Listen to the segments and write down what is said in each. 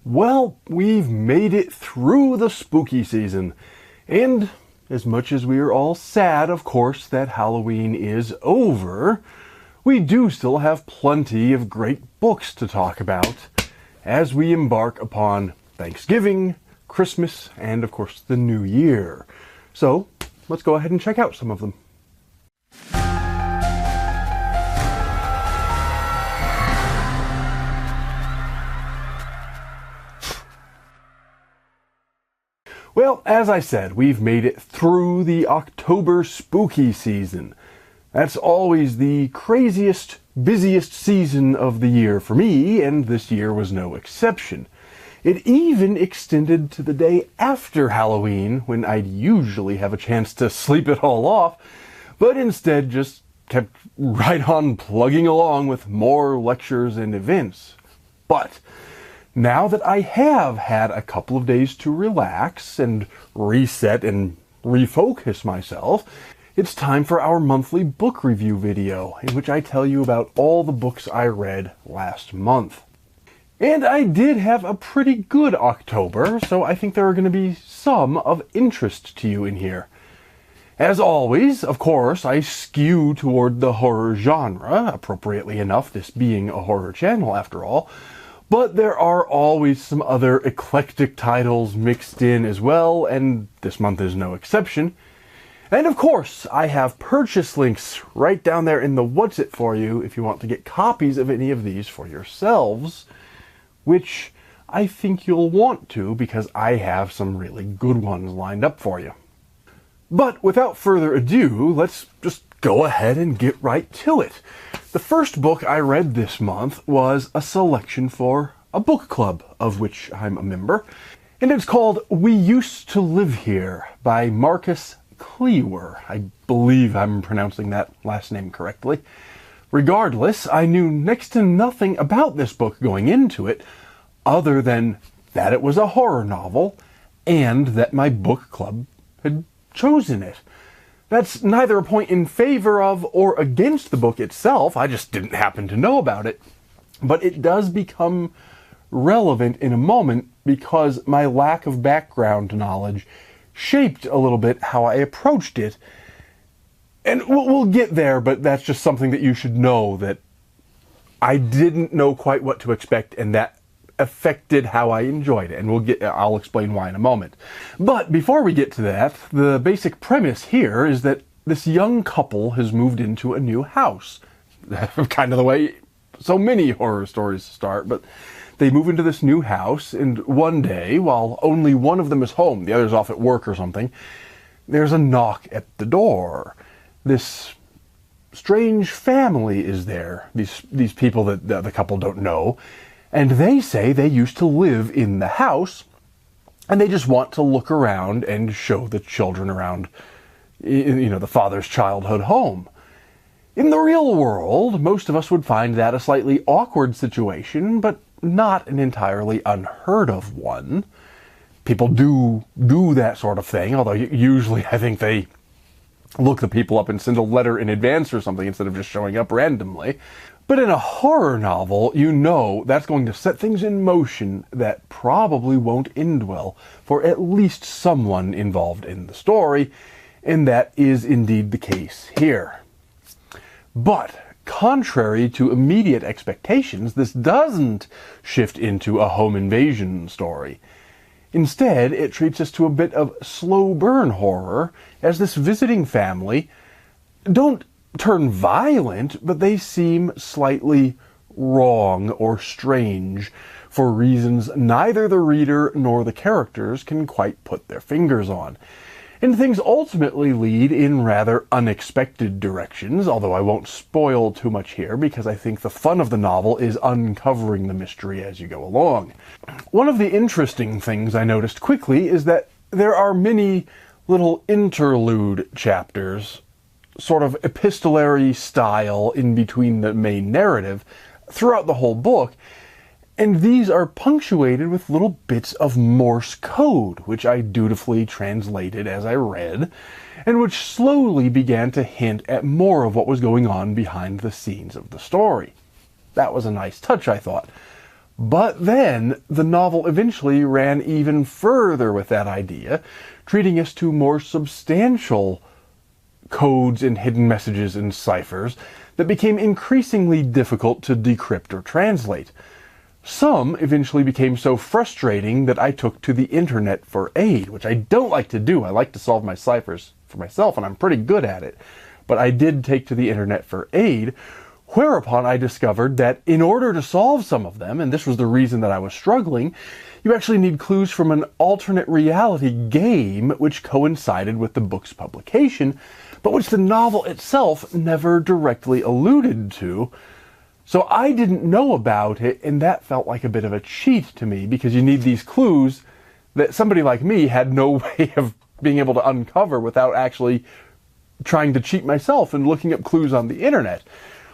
Well, we've made it through the spooky season, and as much as we are all sad, of course, that Halloween is over, we do still have plenty of great books to talk about as we embark upon Thanksgiving, Christmas, and of course the New Year. So, let's go ahead and check out some of them. Well, as I said, we've made it through the October spooky season. That's always the craziest, busiest season of the year for me, and this year was no exception. It even extended to the day after Halloween, when I'd usually have a chance to sleep it all off, but instead just kept right on plugging along with more lectures and events. But now that I have had a couple of days to relax and reset and refocus myself, it's time for our monthly book review video, in which I tell you about all the books I read last month. And I did have a pretty good October, so I think there are going to be some of interest to you in here. As always, of course, I skew toward the horror genre, appropriately enough, this being a horror channel after all. But there are always some other eclectic titles mixed in as well, and this month is no exception. And of course, I have purchase links right down there in the What's It for you if you want to get copies of any of these for yourselves, which I think you'll want to because I have some really good ones lined up for you. But without further ado, let's just go ahead and get right to it. The first book I read this month was a selection for a book club, of which I'm a member, and it's called We Used to Live Here by Marcus Cleaver. I believe I'm pronouncing that last name correctly. Regardless, I knew next to nothing about this book going into it, other than that it was a horror novel, and that my book club had chosen it. That's neither a point in favor of or against the book itself, I just didn't happen to know about it. But it does become relevant in a moment because my lack of background knowledge shaped a little bit how I approached it. And we'll get there, but that's just something that you should know, that I didn't know quite what to expect, and that affected how I enjoyed it, and I'll explain why in a moment. But before we get to that, the basic premise here is that this young couple has moved into a new house. Kind of the way so many horror stories start, but they move into this new house, and one day, while only one of them is home, the other's off at work or something, there's a knock at the door. This strange family is there, these people that the couple don't know, and they say they used to live in the house, and they just want to look around and show the children around, the father's childhood home. In the real world, most of us would find that a slightly awkward situation, but not an entirely unheard of one. People do that sort of thing, although usually I think they look the people up and send a letter in advance or something instead of just showing up randomly. But in a horror novel, that's going to set things in motion that probably won't end well for at least someone involved in the story, and that is indeed the case here. But contrary to immediate expectations, this doesn't shift into a home invasion story. Instead, it treats us to a bit of slow burn horror, as this visiting family don't turn violent, but they seem slightly wrong or strange for reasons neither the reader nor the characters can quite put their fingers on. And things ultimately lead in rather unexpected directions, although I won't spoil too much here because I think the fun of the novel is uncovering the mystery as you go along. One of the interesting things I noticed quickly is that there are many little interlude chapters, sort of epistolary style in between the main narrative, throughout the whole book, and these are punctuated with little bits of Morse code, which I dutifully translated as I read, and which slowly began to hint at more of what was going on behind the scenes of the story. That was a nice touch, I thought. But then the novel eventually ran even further with that idea, treating us to more substantial codes and hidden messages and ciphers that became increasingly difficult to decrypt or translate. Some eventually became so frustrating that I took to the internet for aid, which I don't like to do. I like to solve my ciphers for myself, and I'm pretty good at it. But I did take to the internet for aid, whereupon I discovered that in order to solve some of them, and this was the reason that I was struggling, you actually need clues from an alternate reality game which coincided with the book's publication, but which the novel itself never directly alluded to. So I didn't know about it, and that felt like a bit of a cheat to me, because you need these clues that somebody like me had no way of being able to uncover without actually trying to cheat myself and looking up clues on the internet.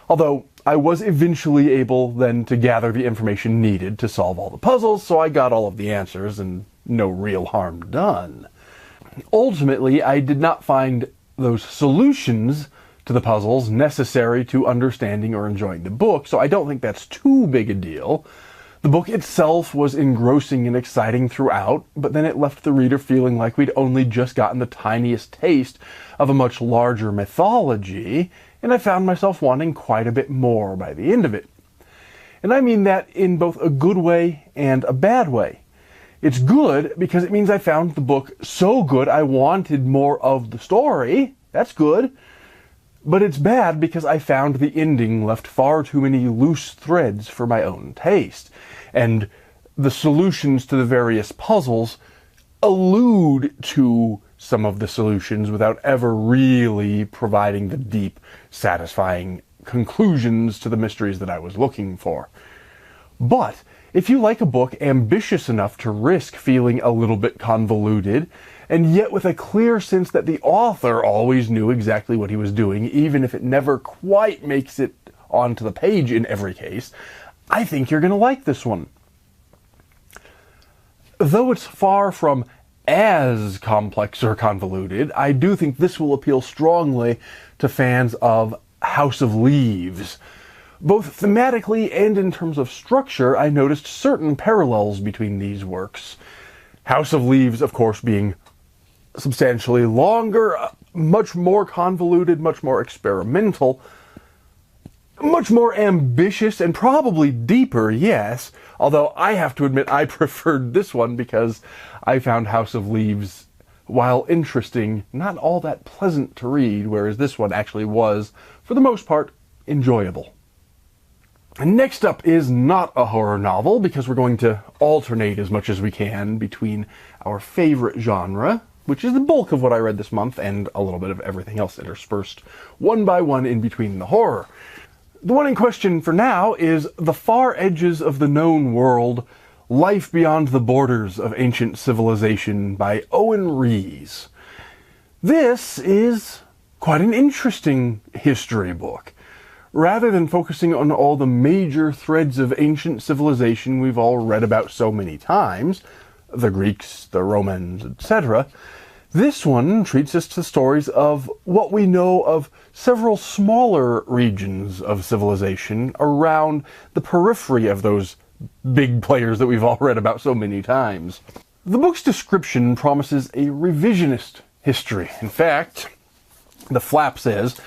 Although I was eventually able then to gather the information needed to solve all the puzzles, so I got all of the answers and no real harm done. Ultimately, I did not find those solutions to the puzzles necessary to understanding or enjoying the book, so I don't think that's too big a deal. The book itself was engrossing and exciting throughout, but then it left the reader feeling like we'd only just gotten the tiniest taste of a much larger mythology, and I found myself wanting quite a bit more by the end of it. And I mean that in both a good way and a bad way. It's good because it means I found the book so good I wanted more of the story. That's good. But it's bad because I found the ending left far too many loose threads for my own taste. And the solutions to the various puzzles allude to some of the solutions without ever really providing the deep, satisfying conclusions to the mysteries that I was looking for. But if you like a book ambitious enough to risk feeling a little bit convoluted, and yet with a clear sense that the author always knew exactly what he was doing, even if it never quite makes it onto the page in every case, I think you're going to like this one. Though it's far from as complex or convoluted, I do think this will appeal strongly to fans of House of Leaves. Both thematically and in terms of structure, I noticed certain parallels between these works. House of Leaves, of course, being substantially longer, much more convoluted, much more experimental, much more ambitious, and probably deeper, yes. Although I have to admit I preferred this one because I found House of Leaves, while interesting, not all that pleasant to read, whereas this one actually was, for the most part, enjoyable. And next up is not a horror novel, because we're going to alternate as much as we can between our favorite genre, which is the bulk of what I read this month, and a little bit of everything else interspersed one by one in between the horror. The one in question for now is The Far Edges of the Known World, Life Beyond the Borders of Ancient Civilization by Owen Rees. This is quite an interesting history book. Rather than focusing on all the major threads of ancient civilization we've all read about so many times, the Greeks, the Romans, etc., this one treats us to stories of what we know of several smaller regions of civilization around the periphery of those big players that we've all read about so many times. The book's description promises a revisionist history. In fact, the flap says,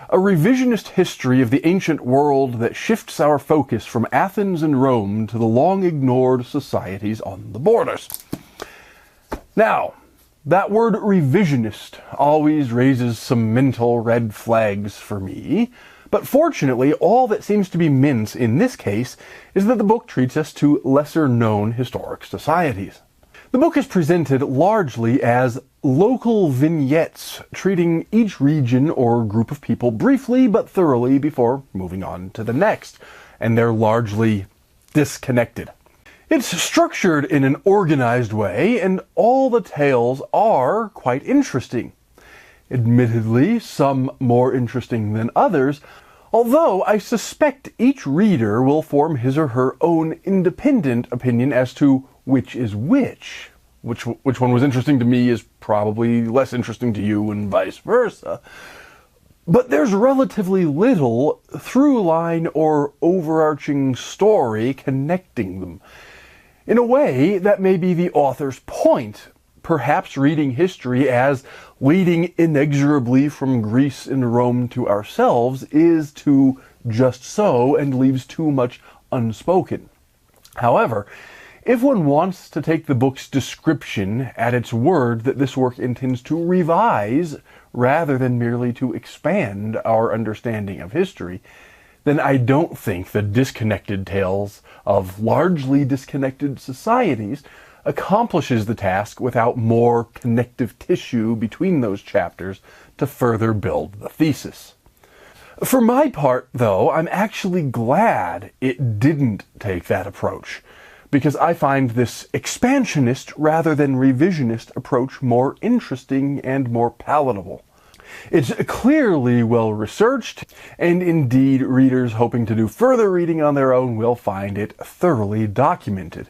a revisionist history of the ancient world that shifts our focus from Athens and Rome to the long-ignored societies on the borders. Now, that word revisionist always raises some mental red flags for me, but fortunately all that seems to be meant in this case is that the book treats us to lesser-known historic societies. The book is presented largely as local vignettes, treating each region or group of people briefly but thoroughly before moving on to the next, and they're largely disconnected. It's structured in an organized way, and all the tales are quite interesting. Admittedly, some more interesting than others, although I suspect each reader will form his or her own independent opinion as to which is which. Which one was interesting to me is probably less interesting to you, and vice versa. But there's relatively little through line or overarching story connecting them. In a way, that may be the author's point. Perhaps reading history as leading inexorably from Greece and Rome to ourselves is too just so and leaves too much unspoken. However, if one wants to take the book's description at its word that this work intends to revise rather than merely to expand our understanding of history, then I don't think the disconnected tales of largely disconnected societies accomplishes the task without more connective tissue between those chapters to further build the thesis. For my part, though, I'm actually glad it didn't take that approach, because I find this expansionist rather than revisionist approach more interesting and more palatable. It's clearly well researched, and indeed readers hoping to do further reading on their own will find it thoroughly documented.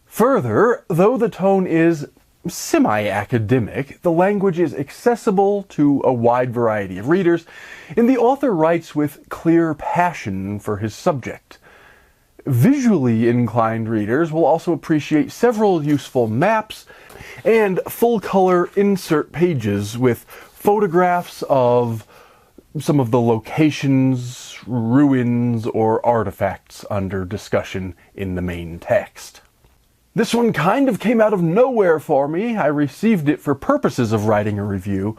Further, though the tone is semi-academic, the language is accessible to a wide variety of readers, and the author writes with clear passion for his subject. Visually inclined readers will also appreciate several useful maps and full-color insert pages with photographs of some of the locations, ruins, or artifacts under discussion in the main text. This one kind of came out of nowhere for me. I received it for purposes of writing a review,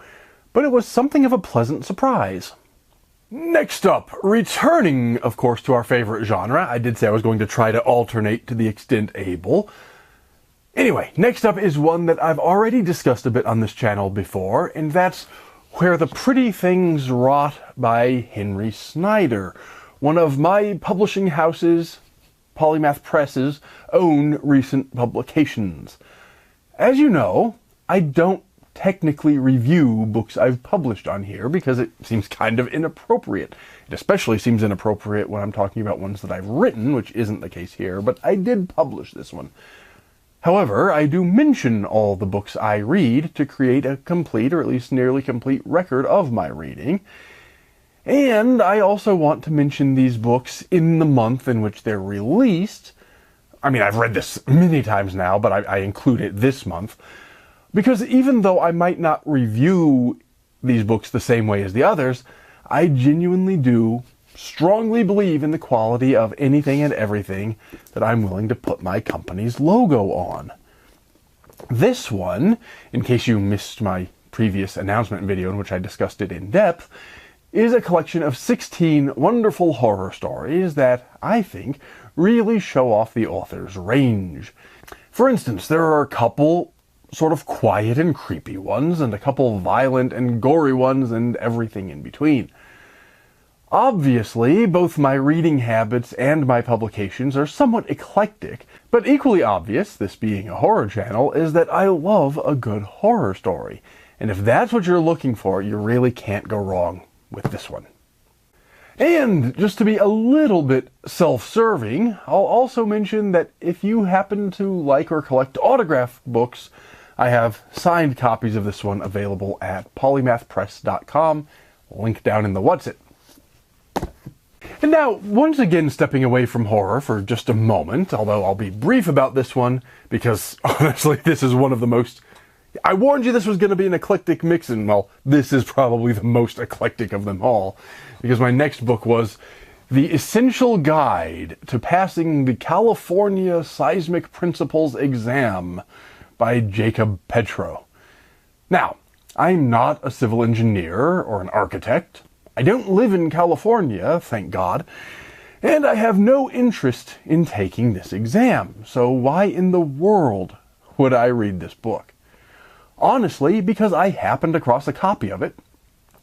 but it was something of a pleasant surprise. Next up, returning, of course, to our favorite genre. I did say I was going to try to alternate to the extent able. Anyway, next up is one that I've already discussed a bit on this channel before, and that's Where the Pretty Things Rot by Henry Snyder, one of my publishing house's, Polymath Press's, own recent publications. As you know, I don't technically review books I've published on here because it seems kind of inappropriate. It especially seems inappropriate when I'm talking about ones that I've written, which isn't the case here, but I did publish this one. However, I do mention all the books I read to create a complete, or at least nearly complete, record of my reading. And I also want to mention these books in the month in which they're released. I mean, I've read this many times now, but I include it this month. Because even though I might not review these books the same way as the others, I genuinely do strongly believe in the quality of anything and everything that I'm willing to put my company's logo on. This one, in case you missed my previous announcement video in which I discussed it in depth, is a collection of 16 wonderful horror stories that, I think, really show off the author's range. For instance, there are a couple sort of quiet and creepy ones, and a couple violent and gory ones, and everything in between. Obviously, both my reading habits and my publications are somewhat eclectic, but equally obvious, this being a horror channel, is that I love a good horror story. And if that's what you're looking for, you really can't go wrong with this one. And just to be a little bit self-serving, I'll also mention that if you happen to like or collect autograph books, I have signed copies of this one available at polymathpress.com, link down in the what's it. And now, once again stepping away from horror for just a moment, although I'll be brief about this one, because honestly this is one of the most... I warned you this was going to be an eclectic mix, and well, this is probably the most eclectic of them all, because my next book was The Essential Guide to Passing the California Seismic Principles Exam by Jacob Petro. Now, I'm not a civil engineer or an architect. I don't live in California, thank God, and I have no interest in taking this exam, so why in the world would I read this book? Honestly, because I happened across a copy of it,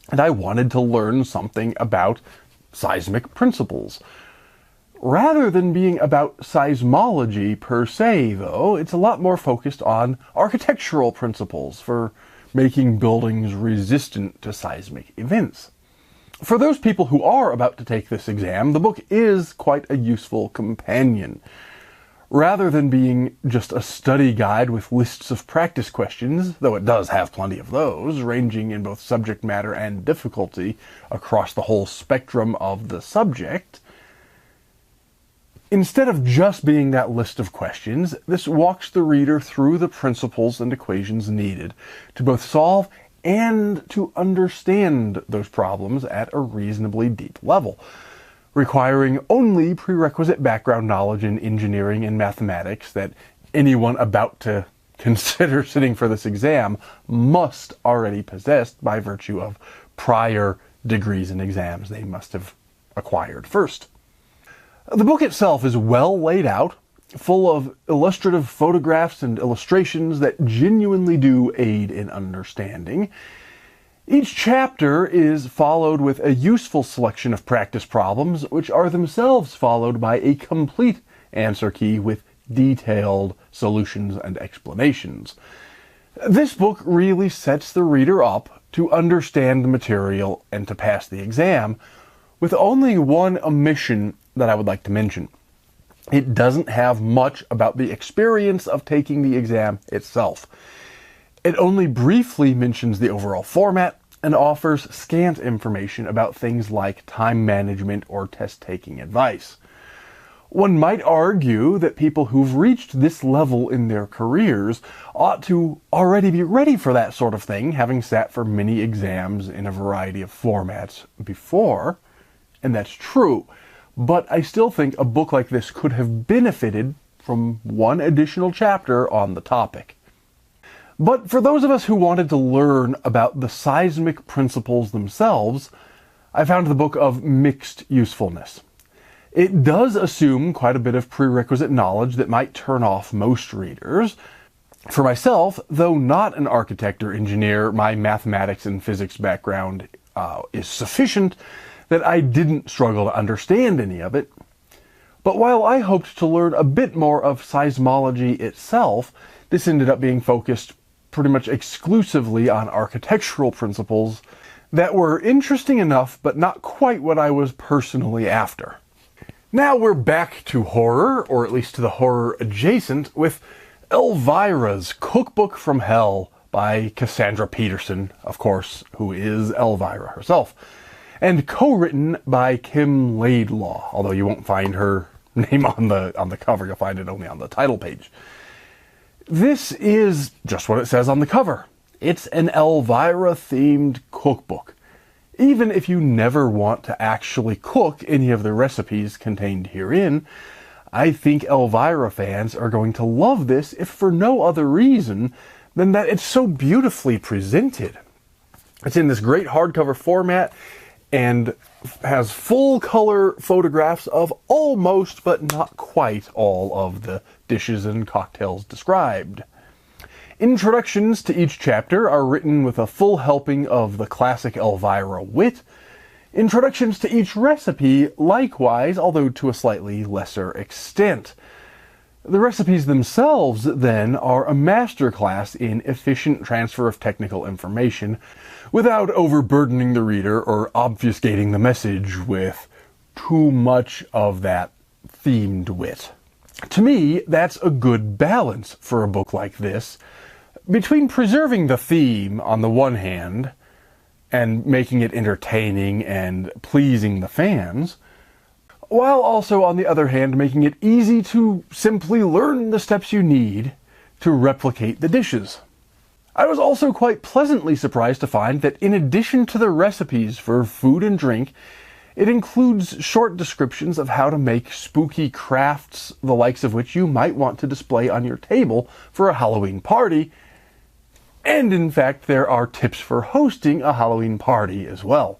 and I wanted to learn something about seismic principles. Rather than being about seismology per se, though, it's a lot more focused on architectural principles for making buildings resistant to seismic events. For those people who are about to take this exam, the book is quite a useful companion. Rather than being just a study guide with lists of practice questions, though it does have plenty of those, ranging in both subject matter and difficulty across the whole spectrum of the subject, instead of just being that list of questions, this walks the reader through the principles and equations needed to both solve and to understand those problems at a reasonably deep level, requiring only prerequisite background knowledge in engineering and mathematics that anyone about to consider sitting for this exam must already possess by virtue of prior degrees and exams they must have acquired first. The book itself is well laid out, full of illustrative photographs and illustrations that genuinely do aid in understanding. Each chapter is followed with a useful selection of practice problems, which are themselves followed by a complete answer key with detailed solutions and explanations. This book really sets the reader up to understand the material and to pass the exam, with only one omission that I would like to mention. It doesn't have much about the experience of taking the exam itself. It only briefly mentions the overall format and offers scant information about things like time management or test-taking advice. One might argue that people who've reached this level in their careers ought to already be ready for that sort of thing, having sat for many exams in a variety of formats before, and that's true. But I still think a book like this could have benefited from one additional chapter on the topic. But for those of us who wanted to learn about the seismic principles themselves, I found the book of mixed usefulness. It does assume quite a bit of prerequisite knowledge that might turn off most readers. For myself, though not an architect or engineer, my mathematics and physics background is sufficient that I didn't struggle to understand any of it. But while I hoped to learn a bit more of seismology itself, this ended up being focused pretty much exclusively on architectural principles that were interesting enough, but not quite what I was personally after. Now we're back to horror, or at least to the horror adjacent, with Elvira's Cookbook from Hell by Cassandra Peterson, of course, who is Elvira herself, and co-written by Kim Laidlaw, although you won't find her name on the cover, you'll find it only on the title page. This is just what it says on the cover. It's an Elvira-themed cookbook. Even if you never want to actually cook any of the recipes contained herein, I think Elvira fans are going to love this, if for no other reason than that it's so beautifully presented. It's in this great hardcover format and has full color photographs of almost but not quite all of the dishes and cocktails described. Introductions to each chapter are written with a full helping of the classic Elvira wit. Introductions to each recipe likewise, although to a slightly lesser extent. The recipes themselves, then, are a masterclass in efficient transfer of technical information without overburdening the reader or obfuscating the message with too much of that themed wit. To me, that's a good balance for a book like this, between preserving the theme on the one hand and making it entertaining and pleasing the fans, while also on the other hand making it easy to simply learn the steps you need to replicate the dishes. I was also quite pleasantly surprised to find that in addition to the recipes for food and drink, it includes short descriptions of how to make spooky crafts, the likes of which you might want to display on your table for a Halloween party. And in fact, there are tips for hosting a Halloween party as well.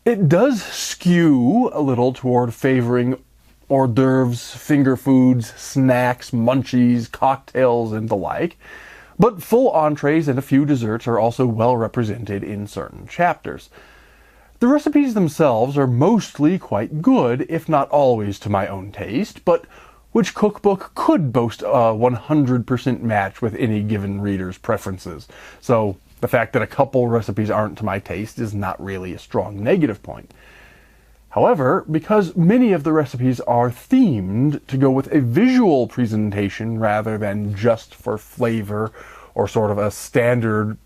It does skew a little toward favoring hors d'oeuvres, finger foods, snacks, munchies, cocktails, and the like, but full entrees and a few desserts are also well represented in certain chapters. The recipes themselves are mostly quite good, if not always to my own taste, but which cookbook could boast a 100% match with any given reader's preferences. So the fact that a couple recipes aren't to my taste is not really a strong negative point. However, because many of the recipes are themed to go with a visual presentation rather than just for flavor or sort of a standard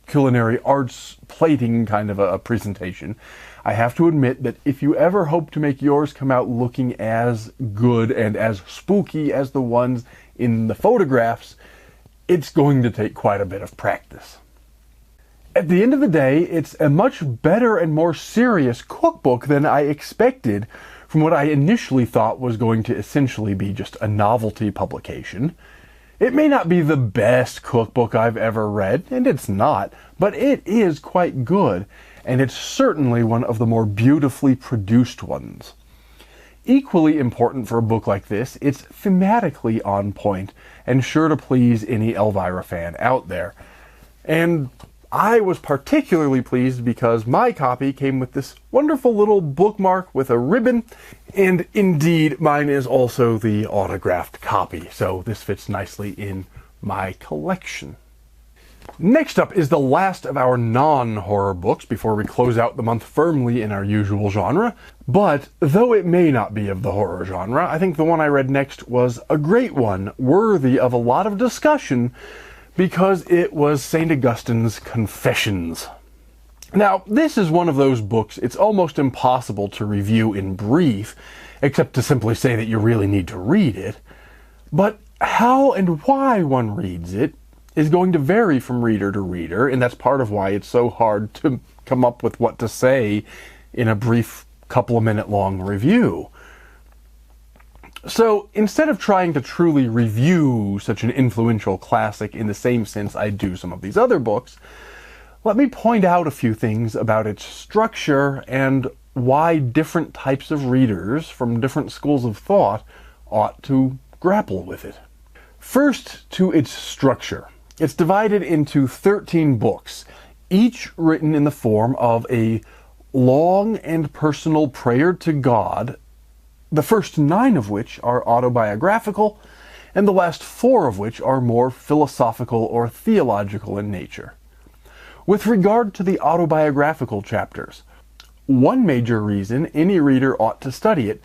culinary arts plating kind of a presentation, I have to admit that if you ever hope to make yours come out looking as good and as spooky as the ones in the photographs, it's going to take quite a bit of practice. At the end of the day, it's a much better and more serious cookbook than I expected from what I initially thought was going to essentially be just a novelty publication. It may not be the best cookbook I've ever read, and it's not, but it is quite good, and it's certainly one of the more beautifully produced ones. Equally important for a book like this, it's thematically on point and sure to please any Elvira fan out there. And I was particularly pleased because my copy came with this wonderful little bookmark with a ribbon, and indeed mine is also the autographed copy, so this fits nicely in my collection. Next up is the last of our non-horror books before we close out the month firmly in our usual genre. But though it may not be of the horror genre, I think the one I read next was a great one, worthy of a lot of discussion, because it was St. Augustine's Confessions. Now, this is one of those books it's almost impossible to review in brief, except to simply say that you really need to read it. But how and why one reads it is going to vary from reader to reader, and that's part of why it's so hard to come up with what to say in a brief couple of minute long review. So instead of trying to truly review such an influential classic in the same sense I do some of these other books, let me point out a few things about its structure and why different types of readers from different schools of thought ought to grapple with it. First, to its structure. It's divided into 13 books, each written in the form of a long and personal prayer to God, the first 9 of which are autobiographical, and the last 4 of which are more philosophical or theological in nature. With regard to the autobiographical chapters, one major reason any reader ought to study it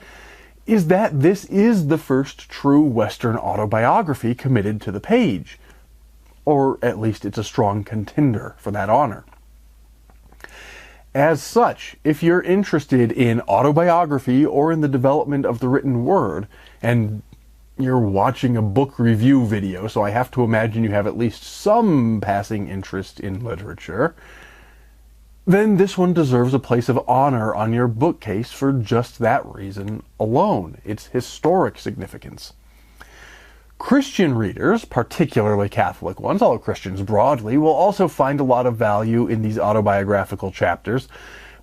is that this is the first true Western autobiography committed to the page, or at least it's a strong contender for that honor. As such, if you're interested in autobiography or in the development of the written word, and you're watching a book review video, so I have to imagine you have at least some passing interest in literature, then this one deserves a place of honor on your bookcase for just that reason alone, its historic significance. Christian readers, particularly Catholic ones, although Christians broadly, will also find a lot of value in these autobiographical chapters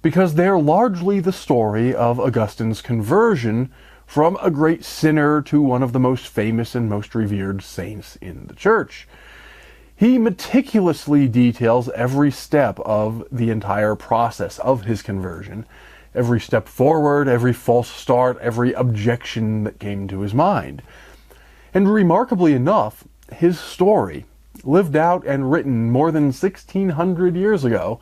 because they're largely the story of Augustine's conversion from a great sinner to one of the most famous and most revered saints in the Church. He meticulously details every step of the entire process of his conversion, every step forward, every false start, every objection that came to his mind. And remarkably enough, his story, lived out and written more than 1600 years ago,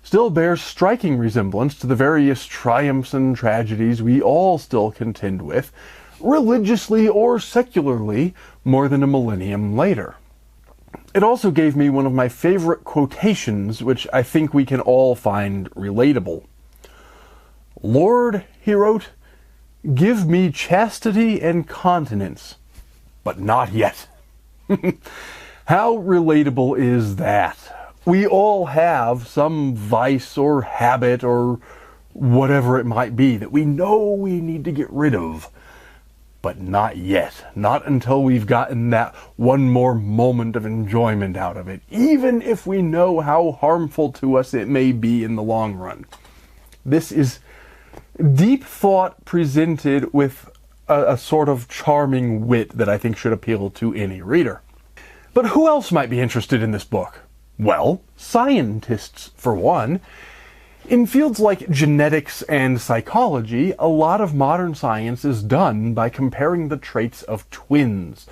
still bears striking resemblance to the various triumphs and tragedies we all still contend with, religiously or secularly, more than a millennium later. It also gave me one of my favorite quotations, which I think we can all find relatable. "Lord," he wrote, "give me chastity and continence, but not yet." How relatable is that? We all have some vice or habit or whatever it might be that we know we need to get rid of, but not yet. Not until we've gotten that one more moment of enjoyment out of it, even if we know how harmful to us it may be in the long run. This is deep thought presented with a sort of charming wit that I think should appeal to any reader. But who else might be interested in this book? Well, scientists, for one. In fields like genetics and psychology, a lot of modern science is done by comparing the traits of twins.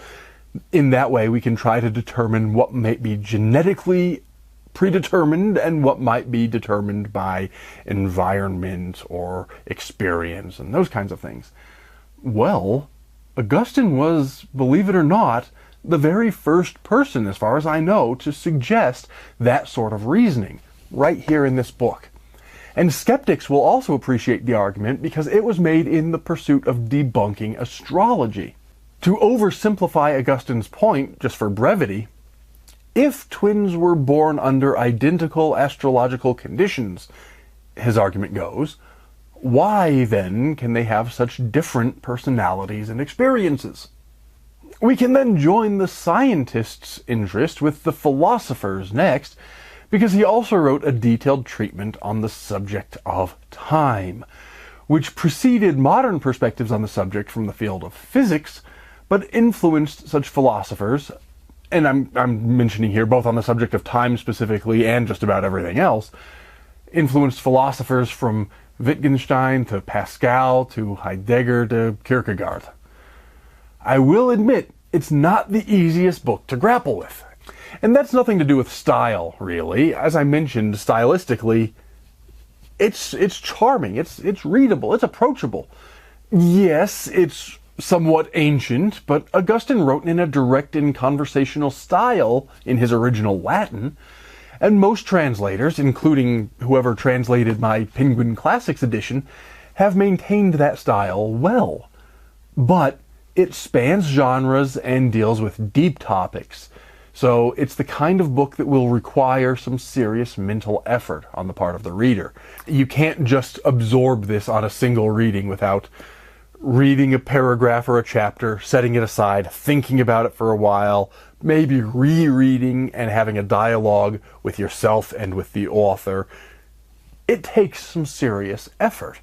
In that way, we can try to determine what may be genetically predetermined and what might be determined by environment or experience and those kinds of things. Well, Augustine was, believe it or not, the very first person, as far as I know, to suggest that sort of reasoning, right here in this book. And skeptics will also appreciate the argument because it was made in the pursuit of debunking astrology. To oversimplify Augustine's point, just for brevity, if twins were born under identical astrological conditions, his argument goes, why then can they have such different personalities and experiences? We can then join the scientist's interest with the philosopher's next, because he also wrote a detailed treatment on the subject of time, which preceded modern perspectives on the subject from the field of physics, but influenced such philosophers, and I'm mentioning here both on the subject of time specifically and just about everything else, influenced philosophers from Wittgenstein to Pascal to Heidegger to Kierkegaard. I will admit, it's not the easiest book to grapple with. And that's nothing to do with style, really. As I mentioned, stylistically, it's charming, it's readable, it's approachable. Yes, it's somewhat ancient, but Augustine wrote in a direct and conversational style in his original Latin, and most translators, including whoever translated my Penguin Classics edition, have maintained that style well. But it spans genres and deals with deep topics, so it's the kind of book that will require some serious mental effort on the part of the reader. You can't just absorb this on a single reading without reading a paragraph or a chapter, setting it aside, thinking about it for a while, maybe rereading and having a dialogue with yourself and with the author. It takes some serious effort.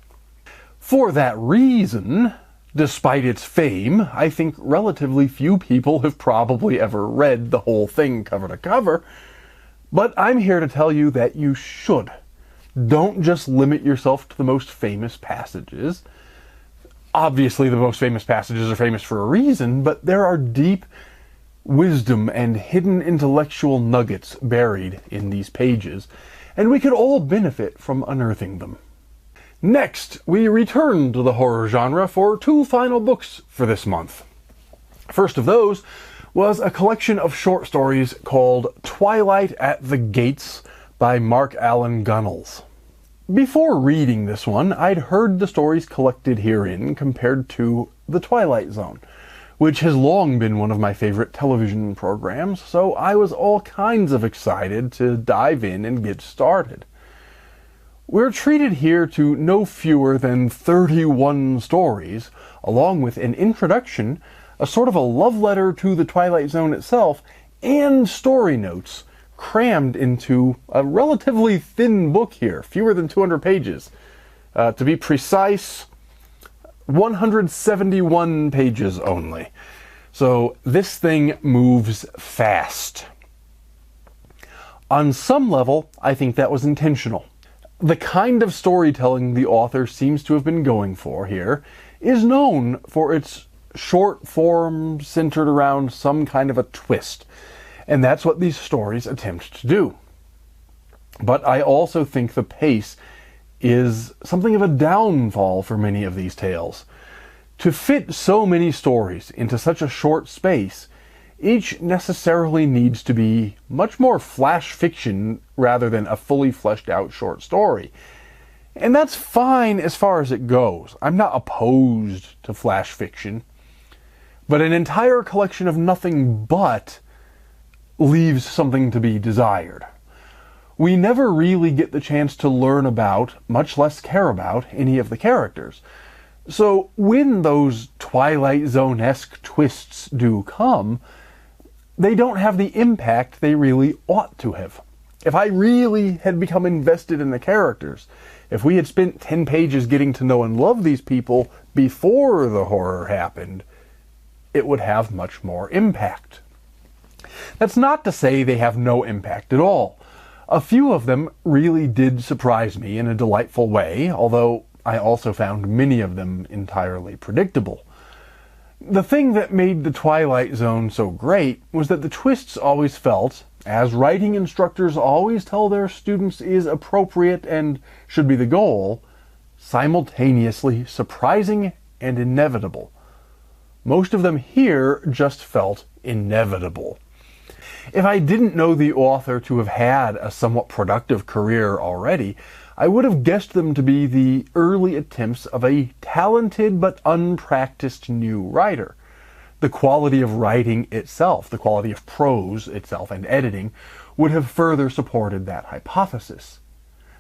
For that reason, despite its fame, I think relatively few people have probably ever read the whole thing cover to cover, but I'm here to tell you that you should. Don't just limit yourself to the most famous passages. Obviously, the most famous passages are famous for a reason, but there are deep wisdom and hidden intellectual nuggets buried in these pages, and we could all benefit from unearthing them. Next, we return to the horror genre for two final books for this month. First of those was a collection of short stories called Twilight at the Gates by Mark Allen Gunnels. Before reading this one, I'd heard the stories collected herein compared to The Twilight Zone, which has long been one of my favorite television programs, so I was all kinds of excited to dive in and get started. We're treated here to no fewer than 31 stories, along with an introduction, a sort of a love letter to the Twilight Zone itself, and story notes crammed into a relatively thin book here, fewer than 200 pages. To be precise, 171 pages only. So this thing moves fast. On some level, I think that was intentional. The kind of storytelling the author seems to have been going for here is known for its short form centered around some kind of a twist. And that's what these stories attempt to do. But I also think the pace is something of a downfall for many of these tales. To fit so many stories into such a short space, each necessarily needs to be much more flash fiction rather than a fully fleshed out short story. And that's fine as far as it goes. I'm not opposed to flash fiction. But an entire collection of nothing but leaves something to be desired. We never really get the chance to learn about, much less care about, any of the characters. So when those Twilight Zone-esque twists do come, they don't have the impact they really ought to have. If I really had become invested in the characters, if we had spent 10 pages getting to know and love these people before the horror happened, it would have much more impact. That's not to say they have no impact at all. A few of them really did surprise me in a delightful way, although I also found many of them entirely predictable. The thing that made The Twilight Zone so great was that the twists always felt, as writing instructors always tell their students is appropriate and should be the goal, simultaneously surprising and inevitable. Most of them here just felt inevitable. If I didn't know the author to have had a somewhat productive career already, I would have guessed them to be the early attempts of a talented but unpracticed new writer. The quality of writing itself, the quality of prose itself and editing, would have further supported that hypothesis.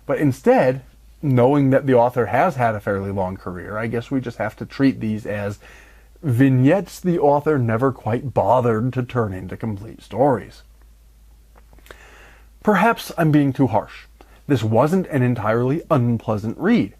But instead, knowing that the author has had a fairly long career, I guess we just have to treat these as vignettes the author never quite bothered to turn into complete stories. Perhaps I'm being too harsh. This wasn't an entirely unpleasant read.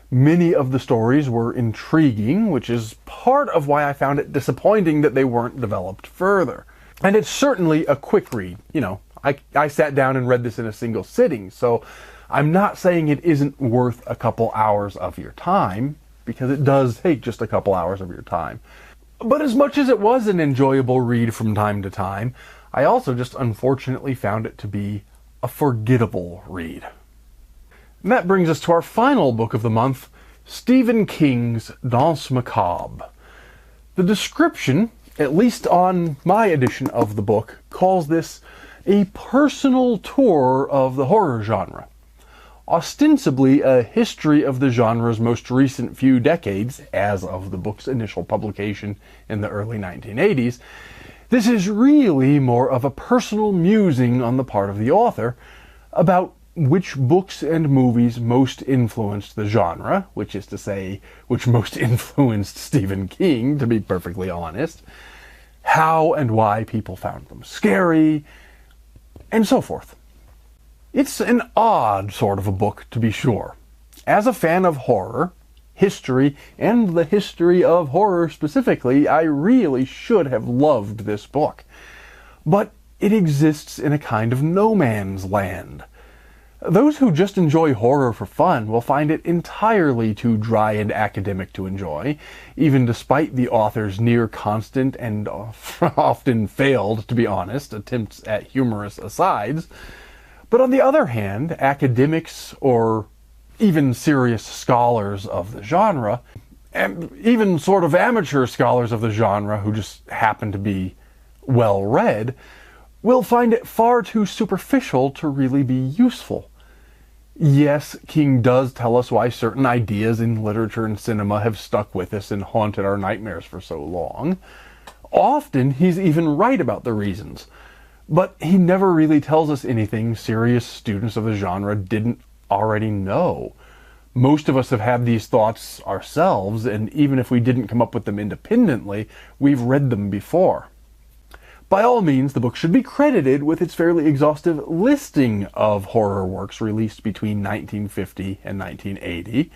Many of the stories were intriguing, which is part of why I found it disappointing that they weren't developed further. And it's certainly a quick read. You know, I sat down and read this in a single sitting, so I'm not saying it isn't worth a couple hours of your time, because it does take just a couple hours of your time. But as much as it was an enjoyable read from time to time, I also just unfortunately found it to be a forgettable read. And that brings us to our final book of the month, Stephen King's Danse Macabre. The description, at least on my edition of the book, calls this a personal tour of the horror genre. Ostensibly a history of the genre's most recent few decades, as of the book's initial publication in the early 1980s, this is really more of a personal musing on the part of the author about which books and movies most influenced the genre, which is to say, which most influenced Stephen King, to be perfectly honest, how and why people found them scary, and so forth. It's an odd sort of a book, to be sure. As a fan of horror, history, and the history of horror specifically, I really should have loved this book. But it exists in a kind of no man's land. Those who just enjoy horror for fun will find it entirely too dry and academic to enjoy, even despite the author's near constant and often failed, to be honest, attempts at humorous asides. But on the other hand, academics or even serious scholars of the genre, and even sort of amateur scholars of the genre who just happen to be well-read, will find it far too superficial to really be useful. Yes, King does tell us why certain ideas in literature and cinema have stuck with us and haunted our nightmares for so long. Often, he's even right about the reasons. But he never really tells us anything serious students of the genre didn't already know. Most of us have had these thoughts ourselves, and even if we didn't come up with them independently, we've read them before. By all means, the book should be credited with its fairly exhaustive listing of horror works released between 1950 and 1980.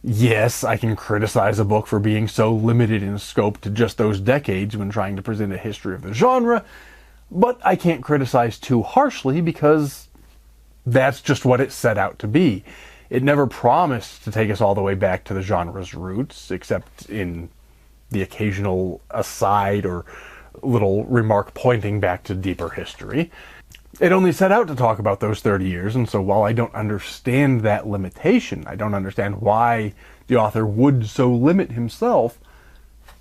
Yes, I can criticize a book for being so limited in scope to just those decades when trying to present a history of the genre, but I can't criticize too harshly because that's just what it set out to be. It never promised to take us all the way back to the genre's roots, except in the occasional aside or little remark pointing back to deeper history. It only set out to talk about those 30 years, and so while I don't understand that limitation, I don't understand why the author would so limit himself,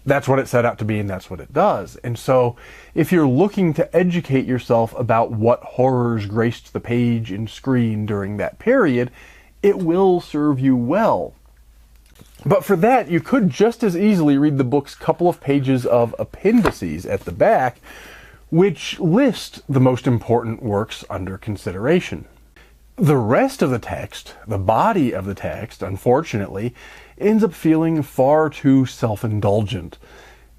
that's what it set out to be, and that's what it does. And so, if you're looking to educate yourself about what horrors graced the page and screen during that period, it will serve you well. But for that, you could just as easily read the book's couple of pages of appendices at the back, which list the most important works under consideration. The rest of the text, the body of the text, unfortunately, ends up feeling far too self-indulgent.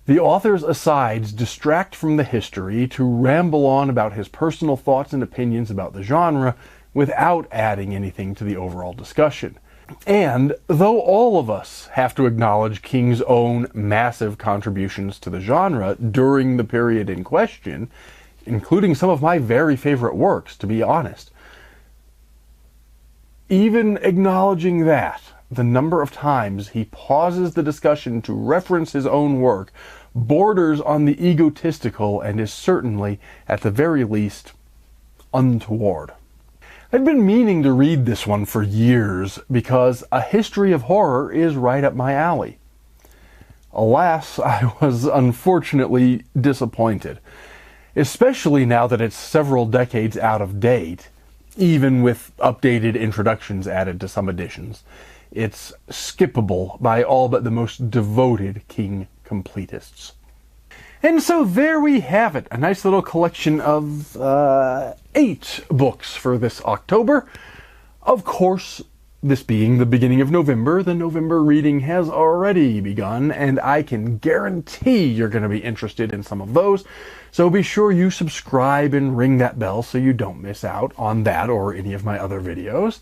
The author's asides distract from the history to ramble on about his personal thoughts and opinions about the genre without adding anything to the overall discussion. And though all of us have to acknowledge King's own massive contributions to the genre during the period in question, including some of my very favorite works, to be honest, even acknowledging that, the number of times he pauses the discussion to reference his own work borders on the egotistical and is certainly, at the very least, untoward. I've been meaning to read this one for years because A History of Horror is right up my alley. Alas, I was unfortunately disappointed, especially now that it's several decades out of date, even with updated introductions added to some editions. It's skippable by all but the most devoted King completists. And so there we have it, a nice little collection of 8 books for this October. Of course, this being the beginning of November, the November reading has already begun, and I can guarantee you're going to be interested in some of those. So be sure you subscribe and ring that bell so you don't miss out on that or any of my other videos.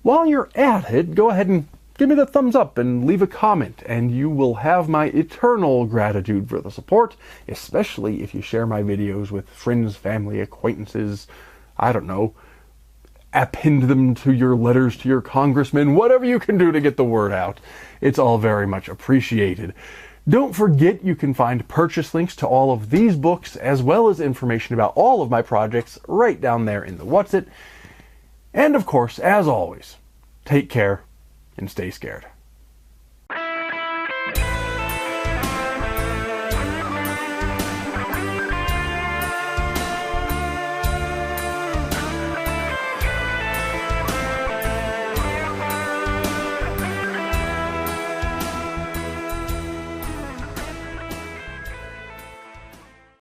While you're at it, go ahead and give me the thumbs up and leave a comment, and you will have my eternal gratitude for the support, especially if you share my videos with friends, family, acquaintances, I don't know, append them to your letters to your congressman, whatever you can do to get the word out. It's all very much appreciated. Don't forget you can find purchase links to all of these books, as well as information about all of my projects right down there in the What's It. And of course, as always, take care and stay scared.